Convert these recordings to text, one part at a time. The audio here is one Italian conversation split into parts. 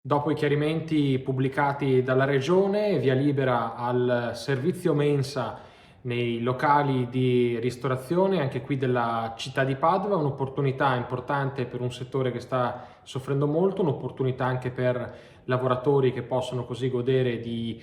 Dopo i chiarimenti pubblicati dalla Regione, via libera al servizio mensa nei locali di ristorazione, anche qui della città di Padova, un'opportunità importante per un settore che sta soffrendo molto, un'opportunità anche per lavoratori che possono così godere di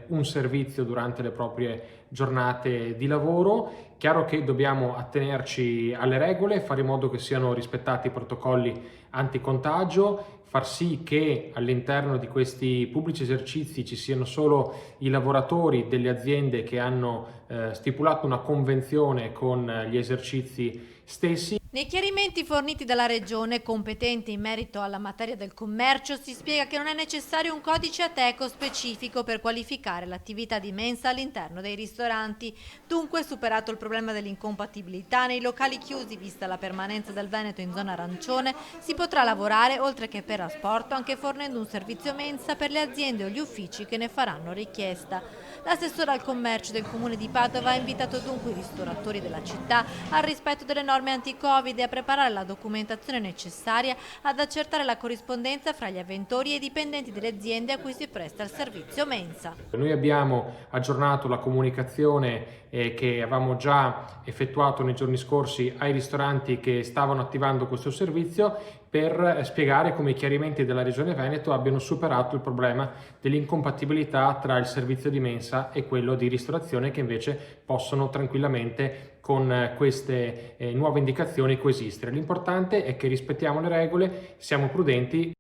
un servizio durante le proprie giornate di lavoro. Chiaro che dobbiamo attenerci alle regole, fare in modo che siano rispettati i protocolli anticontagio, far sì che all'interno di questi pubblici esercizi ci siano solo i lavoratori delle aziende che hanno stipulato una convenzione con gli esercizi stessi. Nei chiarimenti forniti dalla Regione competente in merito alla materia del commercio si spiega che non è necessario un codice Ateco specifico per qualificare l'attività di mensa all'interno dei ristoranti. Dunque, superato il problema dell'incompatibilità, nei locali chiusi, vista la permanenza del Veneto in zona arancione, si potrà lavorare, oltre che per asporto, anche fornendo un servizio mensa per le aziende o gli uffici che ne faranno richiesta. L'assessore al commercio del comune di Padova ha invitato dunque i ristoratori della città al rispetto delle norme anti-Covid e a preparare la documentazione necessaria ad accertare la corrispondenza fra gli avventori e i dipendenti delle aziende a cui si presta il servizio mensa. Noi abbiamo aggiornato la comunicazione che avevamo già effettuato nei giorni scorsi ai ristoranti che stavano attivando questo servizio per spiegare come i chiarimenti della Regione Veneto abbiano superato il problema dell'incompatibilità tra il servizio di mensa e quello di ristorazione, che invece possono tranquillamente con queste nuove indicazioni coesistere. L'importante è che rispettiamo le regole, siamo prudenti.